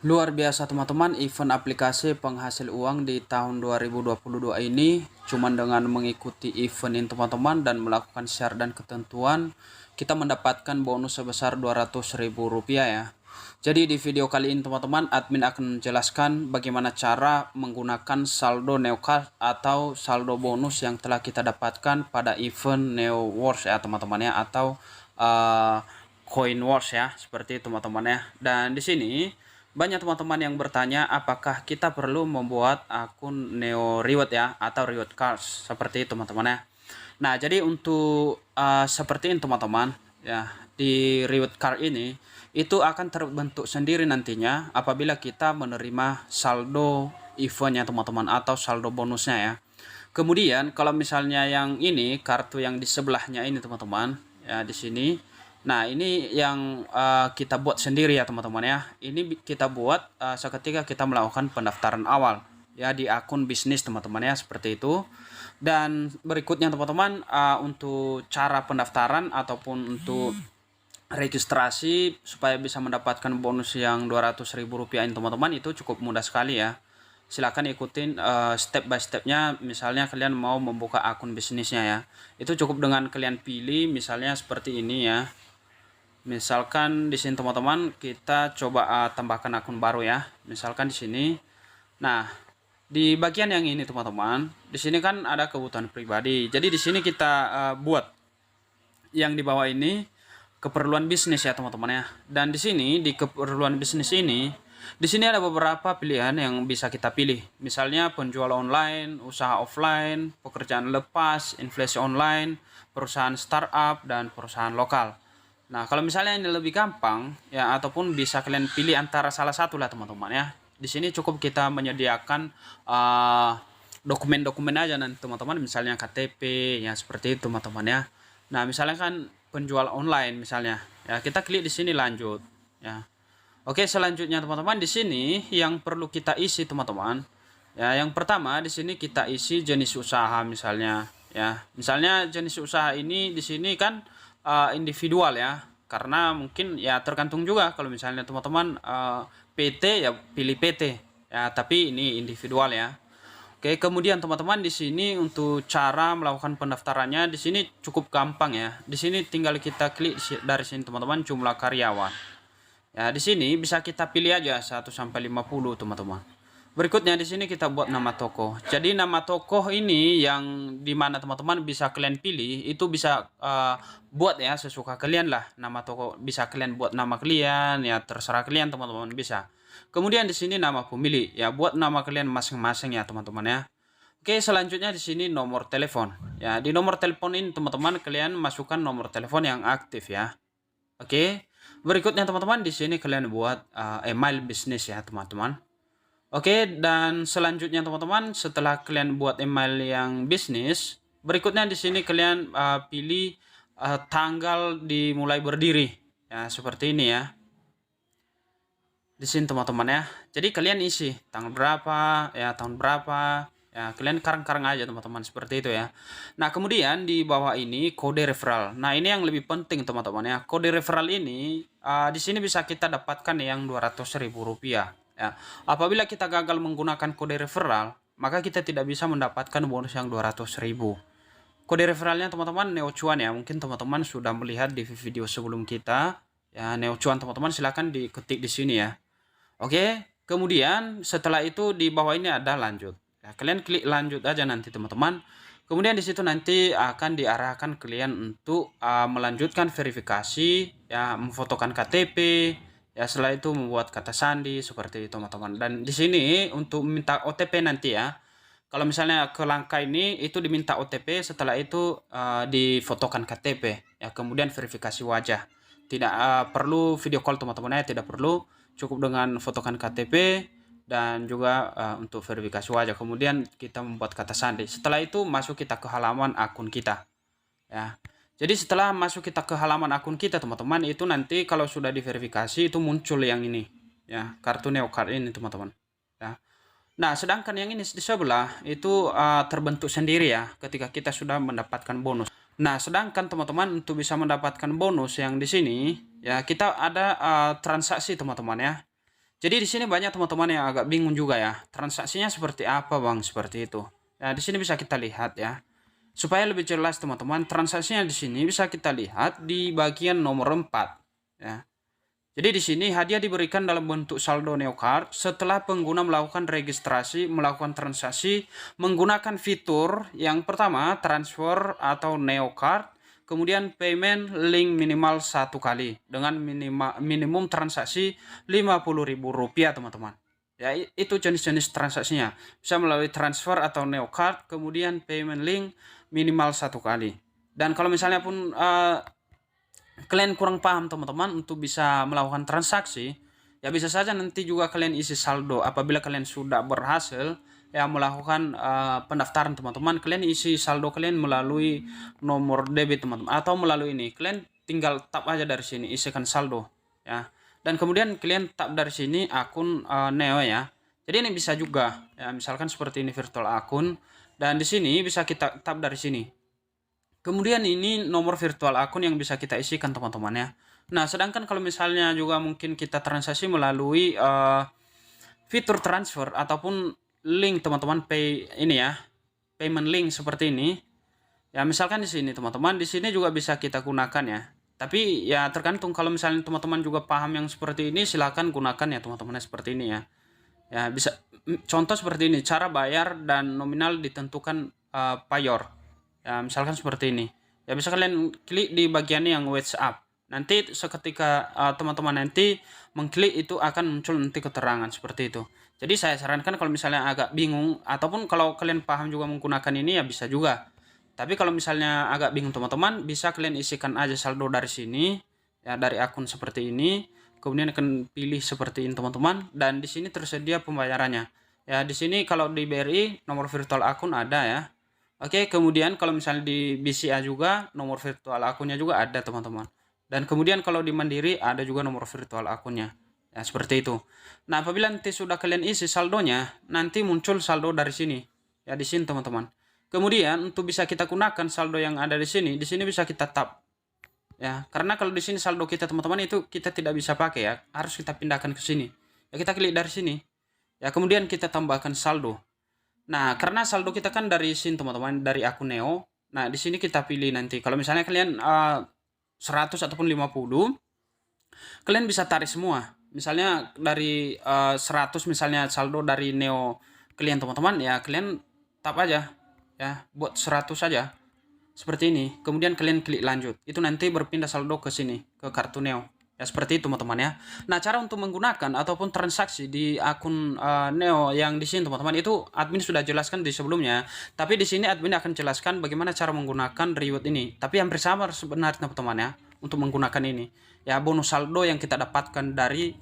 Luar biasa teman-teman, event aplikasi penghasil uang di tahun 2022 ini cuman dengan mengikuti event ini teman-teman dan melakukan share dan ketentuan, kita mendapatkan bonus sebesar Rp200.000 ya. Jadi di video kali ini teman-teman, admin akan menjelaskan bagaimana cara menggunakan saldo neocard atau saldo bonus yang telah kita dapatkan pada event Neo Wars ya teman-teman ya, atau Coin Wars ya, seperti teman-teman ya. Dan di sini banyak teman-teman yang bertanya apakah kita perlu membuat akun Neo Reward ya atau Reward Cards seperti itu teman-teman ya. Nah, jadi untuk seperti ini teman-teman ya, di Reward Card ini itu akan terbentuk sendiri nantinya apabila kita menerima saldo eventnya teman-teman atau saldo bonusnya ya. Kemudian kalau misalnya yang ini kartu yang di sebelahnya ini teman-teman ya, di sini. Nah, ini yang kita buat sendiri ya teman-teman ya. Ini kita buat seketika kita melakukan pendaftaran awal ya di akun bisnis teman-teman ya, seperti itu. Dan berikutnya teman-teman, untuk cara pendaftaran ataupun untuk registrasi supaya bisa mendapatkan bonus yang Rp200.000 ini teman-teman, itu cukup mudah sekali ya. Silahkan ikutin step by stepnya. Misalnya kalian mau membuka akun bisnisnya ya, itu cukup dengan kalian pilih misalnya seperti ini ya. Misalkan di sini teman-teman, kita coba tambahkan akun baru ya. Misalkan di sini. Nah, di bagian yang ini teman-teman, di sini kan ada kebutuhan pribadi. Jadi di sini kita buat yang di bawah ini keperluan bisnis ya teman-teman ya. Dan di sini di keperluan bisnis ini, di sini ada beberapa pilihan yang bisa kita pilih. Misalnya penjual online, usaha offline, pekerjaan lepas, inflasi online, perusahaan startup, dan perusahaan lokal. Nah, kalau misalnya ini lebih gampang ya, ataupun bisa kalian pilih antara salah satu lah teman-teman ya. Di sini cukup kita menyediakan dokumen-dokumen aja nanti teman-teman, misalnya KTP ya, seperti itu teman-teman ya. Nah, misalnya kan penjual online misalnya ya, kita klik di sini lanjut ya. Oke, selanjutnya teman-teman, di sini yang perlu kita isi teman-teman ya, yang pertama di sini kita isi jenis usaha misalnya ya. Misalnya jenis usaha ini di sini kan individual ya, karena mungkin ya tergantung juga, kalau misalnya teman-teman PT ya pilih PT ya, tapi ini individual ya. Oke, kemudian teman-teman di sini untuk cara melakukan pendaftarannya di sini cukup gampang ya. Di sini tinggal kita klik dari sini teman-teman, jumlah karyawan. Ya, di sini bisa kita pilih aja 1 sampai 50 teman-teman. Berikutnya di sini kita buat nama toko. Jadi nama toko ini yang dimana teman-teman bisa kalian pilih, itu bisa buat ya sesuka kalian lah. Nama toko bisa kalian buat nama kalian ya, terserah kalian teman-teman, bisa. Kemudian di sini nama pemilik ya, buat nama kalian masing-masing ya teman-teman ya. Oke, selanjutnya di sini nomor telepon. Ya, di nomor telepon ini teman-teman kalian masukkan nomor telepon yang aktif ya. Oke. Berikutnya teman-teman di sini kalian buat email bisnis ya teman-teman. Oke, dan selanjutnya teman-teman, setelah kalian buat email yang bisnis, berikutnya di sini kalian pilih tanggal dimulai berdiri ya, seperti ini ya. Di sini teman-teman ya. Jadi kalian isi tanggal berapa ya, tahun berapa ya, kalian karang-karang aja teman-teman, seperti itu ya. Nah, kemudian di bawah ini kode referral. Nah, ini yang lebih penting teman-teman ya. Kode referral ini di sini bisa kita dapatkan yang Rp200.000 ya. Apabila kita gagal menggunakan kode referral, maka kita tidak bisa mendapatkan bonus yang 200.000. Kode referralnya teman-teman Neocuan ya. Mungkin teman-teman sudah melihat di video sebelum kita ya, Neocuan teman-teman, silahkan diketik di sini ya. Oke, kemudian setelah itu di bawah ini ada lanjut. Ya, kalian klik lanjut aja nanti teman-teman. Kemudian di situ nanti akan diarahkan kalian untuk melanjutkan verifikasi ya, memfotokan KTP. Ya, setelah itu membuat kata sandi seperti itu teman-teman. Dan di sini untuk meminta OTP nanti ya. Kalau misalnya ke langkah ini itu diminta OTP, setelah itu difotokan KTP ya, kemudian verifikasi wajah. Tidak perlu video call teman-teman ya, tidak perlu, cukup dengan fotokan KTP dan juga untuk verifikasi wajah. Kemudian kita membuat kata sandi. Setelah itu masuk kita ke halaman akun kita ya. Jadi setelah masuk kita ke halaman akun kita teman-teman, itu nanti kalau sudah diverifikasi itu muncul yang ini ya, kartu Neocard ini teman-teman ya. Nah, sedangkan yang ini di sebelah itu terbentuk sendiri ya ketika kita sudah mendapatkan bonus. Nah, sedangkan teman-teman untuk bisa mendapatkan bonus yang di sini ya, kita ada transaksi teman-teman ya. Jadi di sini banyak teman-teman yang agak bingung juga ya, transaksinya seperti apa Bang, seperti itu. Nah, di sini bisa kita lihat ya. Supaya lebih jelas teman-teman, transaksinya di sini bisa kita lihat di bagian nomor 4 ya. Jadi di sini hadiah diberikan dalam bentuk saldo Neocard setelah pengguna melakukan registrasi, melakukan transaksi menggunakan fitur yang pertama transfer atau Neocard, kemudian payment link minimal 1 kali dengan minimum transaksi Rp50.000 teman-teman. Ya, itu jenis-jenis transaksinya. Bisa melalui transfer atau Neocard, kemudian payment link minimal 1 kali. Dan kalau misalnya pun kalian kurang paham teman-teman untuk bisa melakukan transaksi, ya bisa saja nanti juga kalian isi saldo. Apabila kalian sudah berhasil ya melakukan pendaftaran teman-teman, kalian isi saldo kalian melalui nomor debit teman-teman, atau melalui ini kalian tinggal tap aja dari sini isikan saldo ya, dan kemudian kalian tap dari sini akun Neo ya. Jadi ini bisa juga ya, misalkan seperti ini virtual akun, dan di sini bisa kita tap dari sini. Kemudian ini nomor virtual akun yang bisa kita isikan teman-teman ya. Nah, sedangkan kalau misalnya juga mungkin kita transaksi melalui fitur transfer ataupun link teman-teman ini ya, payment link seperti ini. Ya, misalkan di sini teman-teman, di sini juga bisa kita gunakan ya. Tapi ya tergantung, kalau misalnya teman-teman juga paham yang seperti ini, silakan gunakan ya teman-teman seperti ini ya. Ya, bisa contoh seperti ini, cara bayar dan nominal ditentukan payor. Ya, misalkan seperti ini. Ya, bisa kalian klik di bagian yang WhatsApp. Nanti seketika teman-teman nanti mengklik itu akan muncul nanti keterangan seperti itu. Jadi saya sarankan kalau misalnya agak bingung ataupun kalau kalian paham juga menggunakan ini ya bisa juga. Tapi kalau misalnya agak bingung teman-teman, bisa kalian isikan aja saldo dari sini ya, dari akun seperti ini. Kemudian akan pilih seperti ini teman-teman, dan di sini tersedia pembayarannya. Ya, di sini kalau di BRI nomor virtual akun ada ya. Oke, kemudian kalau misalnya di BCA juga nomor virtual akunnya juga ada teman-teman. Dan kemudian kalau di Mandiri ada juga nomor virtual akunnya. Ya, seperti itu. Nah, apabila nanti sudah kalian isi saldonya, nanti muncul saldo dari sini. Ya, di sini teman-teman. Kemudian untuk bisa kita gunakan saldo yang ada di sini bisa kita tap. Ya, karena kalau di sini saldo kita teman-teman itu kita tidak bisa pakai ya, harus kita pindahkan ke sini. Ya, kita klik dari sini. Ya, kemudian kita tambahkan saldo. Nah, karena saldo kita kan dari sini teman-teman, dari akun Neo. Nah, di sini kita pilih nanti. Kalau misalnya kalian 100 ataupun 50, kalian bisa tarik semua. Misalnya dari 100 misalnya saldo dari Neo kalian teman-teman, ya kalian tap aja ya, buat 100 saja. Seperti ini. Kemudian kalian klik lanjut. Itu nanti berpindah saldo ke sini, ke kartu Neo. Ya, seperti itu teman-teman ya. Nah, cara untuk menggunakan ataupun transaksi di akun Neo yang di sini teman-teman, itu admin sudah jelaskan di sebelumnya. Tapi di sini admin akan jelaskan bagaimana cara menggunakan reward ini. Tapi hampir sama sebenarnya teman-teman ya untuk menggunakan ini. Ya, bonus saldo yang kita dapatkan dari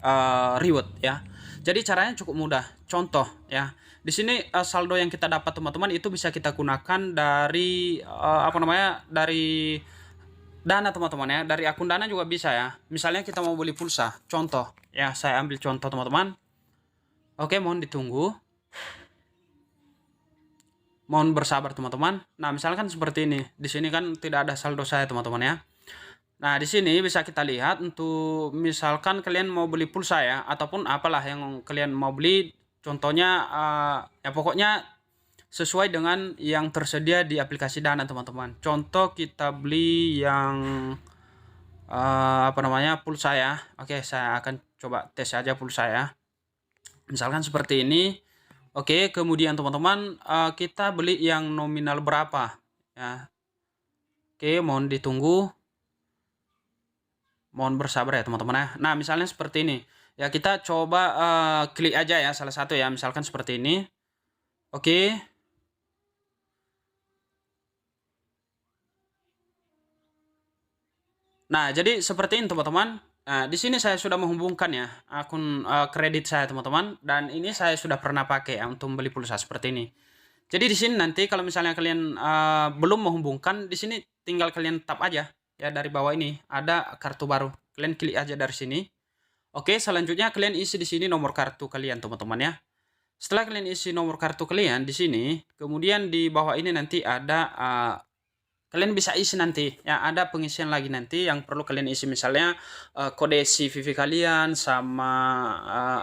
reward ya. Jadi caranya cukup mudah. Contoh ya. Di sini saldo yang kita dapat teman-teman itu bisa kita gunakan dari dari Dana teman-teman ya, dari akun Dana juga bisa ya. Misalnya kita mau beli pulsa, contoh ya, saya ambil contoh teman-teman. Oke, mohon ditunggu, mohon bersabar teman-teman. Nah, misalkan seperti ini, di sini kan tidak ada saldo saya teman-teman ya. Nah, di sini bisa kita lihat untuk misalkan kalian mau beli pulsa ya, ataupun apalah yang kalian mau beli, contohnya ya pokoknya sesuai dengan yang tersedia di aplikasi Dana teman-teman. Contoh kita beli yang pulsa ya. Oke, saya akan coba tes aja pulsa ya. Misalkan seperti ini. Oke, kemudian teman-teman kita beli yang nominal berapa ya. Oke, mohon ditunggu, mohon bersabar ya teman-teman ya. Nah, misalnya seperti ini ya, kita coba klik aja ya salah satu ya, misalkan seperti ini. Oke. Nah, jadi seperti ini teman-teman. Nah, di sini saya sudah menghubungkan ya akun kredit saya teman-teman, dan ini saya sudah pernah pakai ya untuk beli pulsa seperti ini. Jadi di sini nanti kalau misalnya kalian belum menghubungkan, di sini tinggal kalian tap aja ya, dari bawah ini ada kartu baru. Kalian klik aja dari sini. Oke, selanjutnya kalian isi di sini nomor kartu kalian teman-teman ya. Setelah kalian isi nomor kartu kalian di sini, kemudian di bawah ini nanti ada kalian bisa isi nanti ya, ada pengisian lagi nanti yang perlu kalian isi, misalnya kode CVV kalian sama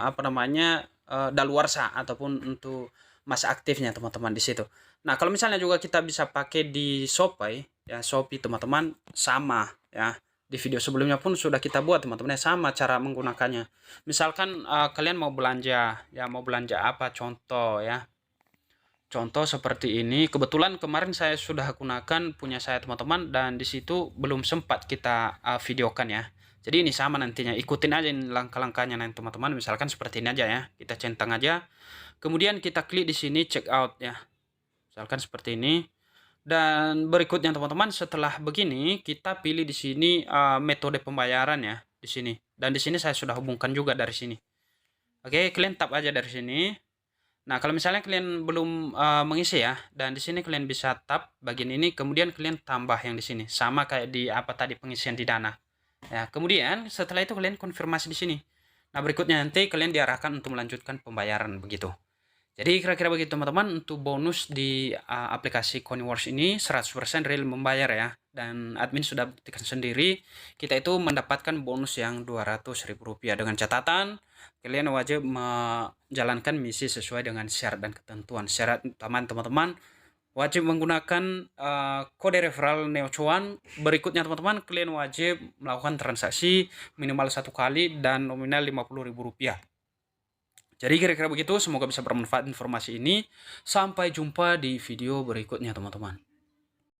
apa namanya daluarsa ataupun untuk masa aktifnya teman-teman di situ. Nah, kalau misalnya juga kita bisa pakai di Shopee ya, Shopee teman-teman sama ya. Di video sebelumnya pun sudah kita buat teman-teman ya, sama cara menggunakannya. Misalkan kalian mau belanja ya, mau belanja apa contoh ya. Contoh seperti ini, kebetulan kemarin saya sudah gunakan punya saya teman-teman, dan di situ belum sempat kita videokan ya. Jadi ini sama nantinya, ikutin aja ini langkah-langkahnya nanti teman-teman. Misalkan seperti ini aja ya, kita centang aja. Kemudian kita klik di sini check out ya. Misalkan seperti ini. Dan berikutnya teman-teman, setelah begini kita pilih di sini metode pembayaran ya di sini. Dan di sini saya sudah hubungkan juga dari sini. Oke, kalian tap aja dari sini. Nah, kalau misalnya kalian belum mengisi ya, dan di sini kalian bisa tap bagian ini, kemudian kalian tambah yang di sini, sama kayak di apa tadi pengisian di Dana. Ya, kemudian setelah itu kalian konfirmasi di sini. Nah, berikutnya nanti kalian diarahkan untuk melanjutkan pembayaran begitu. Jadi kira-kira begitu teman-teman untuk bonus di aplikasi Coinworks ini 100% real membayar ya. Dan admin sudah buktikan sendiri, kita itu mendapatkan bonus yang Rp200.000 dengan catatan kalian wajib menjalankan misi sesuai dengan syarat dan ketentuan. Syarat utama teman-teman wajib menggunakan kode referral Neocuan. Berikutnya teman-teman, kalian wajib melakukan transaksi minimal 1 kali dan nominal Rp50.000. Jadi kira-kira begitu, semoga bisa bermanfaat informasi ini. Sampai jumpa di video berikutnya teman-teman.